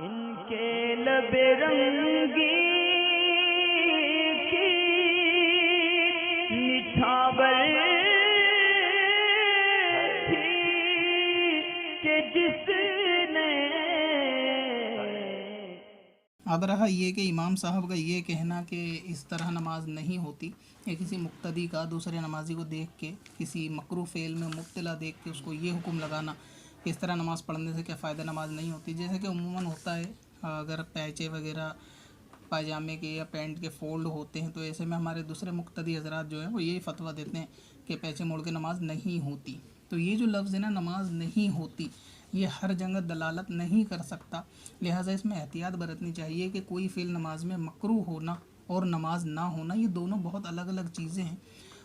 ان کے لب رنگی کی نچھاور تھی کہ جس نے اب رہا یہ کہ امام صاحب کا یہ کہنا کہ اس طرح نماز نہیں ہوتی، یا کسی مقتدی کا دوسرے نمازی کو دیکھ کے کسی مکروہ فعل میں مبتلا دیکھ کے اس کو یہ حکم لگانا کہ اس طرح نماز پڑھنے سے کیا فائدہ، نماز نہیں ہوتی. جیسے کہ عموماً ہوتا ہے اگر پیچے وغیرہ پاجامے کے یا پینٹ کے فولڈ ہوتے ہیں تو ایسے میں ہمارے دوسرے مقتدی حضرات جو ہیں وہ یہی فتویٰ دیتے ہیں کہ پیچے موڑ کے نماز نہیں ہوتی. تو یہ جو لفظ ہے نا نماز نہیں ہوتی، یہ ہر جگہ دلالت نہیں کر سکتا، لہٰذا اس میں احتیاط برتنی چاہیے کہ کوئی فعل نماز میں مکروہ ہونا اور نماز نہ ہونا یہ دونوں بہت الگ الگ چیزیں ہیں،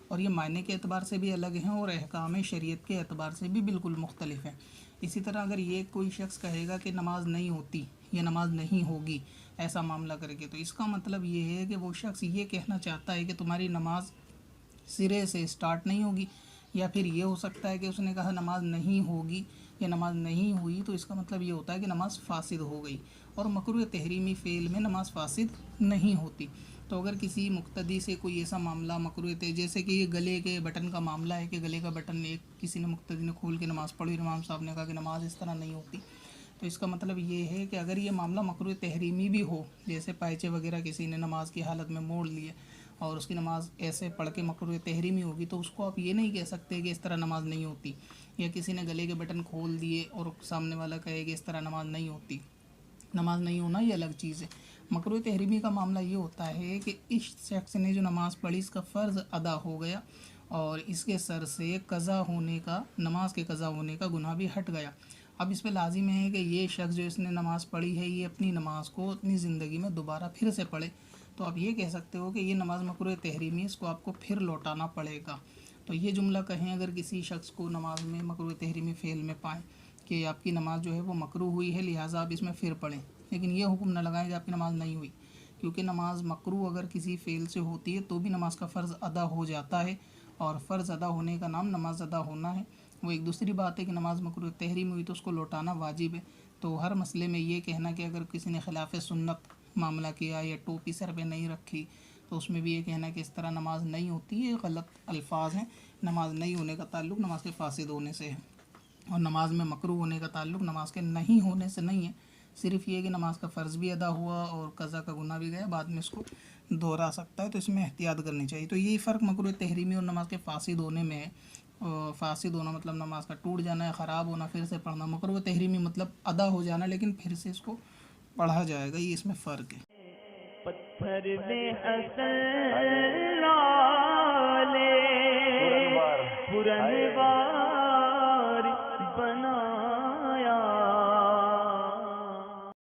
اور یہ معنی کے اعتبار سے بھی الگ ہیں اور احکام شریعت کے اعتبار سے بھی بالکل مختلف ہیں. اسی طرح اگر یہ کوئی شخص کہے گا کہ نماز نہیں ہوتی یا نماز نہیں ہوگی ایسا معاملہ کر کے، تو اس کا مطلب یہ ہے کہ وہ شخص یہ کہنا چاہتا ہے کہ تمہاری نماز سرے سے اسٹارٹ نہیں ہوگی، یا پھر یہ ہو سکتا ہے کہ اس نے کہا نماز نہیں ہوگی یا نماز نہیں ہوئی، تو اس کا مطلب یہ ہوتا ہے کہ نماز فاسد ہو گئی، اور مکروہ تحریمی فعل میں نماز فاسد نہیں ہوتی. تو اگر کسی مقتدی سے کوئی ایسا معاملہ مکروہ جیسے کہ یہ گلے کے بٹن کا معاملہ ہے کہ گلے کا بٹن ایک کسی نے مقتدی نے کھول کے نماز پڑھی، امام صاحب نے کہا کہ نماز اس طرح نہیں ہوتی، تو اس کا مطلب یہ ہے کہ اگر یہ معاملہ مکروہ تحریمی بھی ہو، جیسے پائچے وغیرہ کسی نے نماز کی حالت میں موڑ لیے اور اس کی نماز ایسے پڑھ کے مکروہ تحریمی ہوگی، تو اس کو آپ یہ نہیں کہہ سکتے کہ اس طرح نماز نہیں ہوتی. یا کسی نے گلے کے بٹن کھول دیے اور سامنے والا کہے کہ اس طرح نماز نہیں ہوتی، نماز نہیں ہونا یہ الگ چیز ہے. مکروہ تحریمی کا معاملہ یہ ہوتا ہے کہ اس شخص نے جو نماز پڑھی اس کا فرض ادا ہو گیا اور اس کے سر سے قضا ہونے کا، نماز کے قضا ہونے کا گناہ بھی ہٹ گیا. اب اس پہ لازم ہے کہ یہ شخص جو اس نے نماز پڑھی ہے یہ اپنی نماز کو اپنی زندگی میں دوبارہ پھر سے پڑھے. تو آپ یہ کہہ سکتے ہو کہ یہ نماز مکروہ تحریمی، اس کو آپ کو پھر لوٹانا پڑے گا. تو یہ جملہ کہیں اگر کسی شخص کو نماز میں مکروہ تحریمی فعل میں پائیں کہ آپ کی نماز جو ہے وہ مکروہ ہوئی ہے لہٰذا آپ اس میں پھر پڑھیں، لیکن یہ حکم نہ لگائیں کہ آپ کی نماز نہیں ہوئی، کیونکہ نماز مکروہ اگر کسی فعل سے ہوتی ہے تو بھی نماز کا فرض ادا ہو جاتا ہے، اور فرض ادا ہونے کا نام نماز ادا ہونا ہے. وہ ایک دوسری بات ہے کہ نماز مکروہ تحریم ہوئی تو اس کو لوٹانا واجب ہے. تو ہر مسئلے میں یہ کہنا کہ اگر کسی نے خلاف سنت معاملہ کیا یا ٹوپی سر پہ نہیں رکھی تو اس میں بھی یہ کہنا کہ اس طرح نماز نہیں ہوتی، یہ غلط الفاظ ہیں. نماز نہیں ہونے کا تعلق نماز کے فاسد ہونے سے ہے، اور نماز میں مکروہ ہونے کا تعلق نماز کے نہیں ہونے سے نہیں ہے. صرف یہ کہ نماز کا فرض بھی ادا ہوا اور قضا کا گناہ بھی گیا، بعد میں اس کو دہرا سکتا ہے، تو اس میں احتیاط کرنی چاہیے. تو یہی فرق مکروہ تحریمی اور نماز کے فاسد ہونے میں ہے. فاسد ہونا مطلب نماز کا ٹوٹ جانا ہے، خراب ہونا، پھر سے پڑھنا. مکروہ تحریمی مطلب ادا ہو جانا لیکن پھر سے اس کو پڑھا جائے گا، یہ اس میں فرق ہے. پتھر میں اصل لالے پرن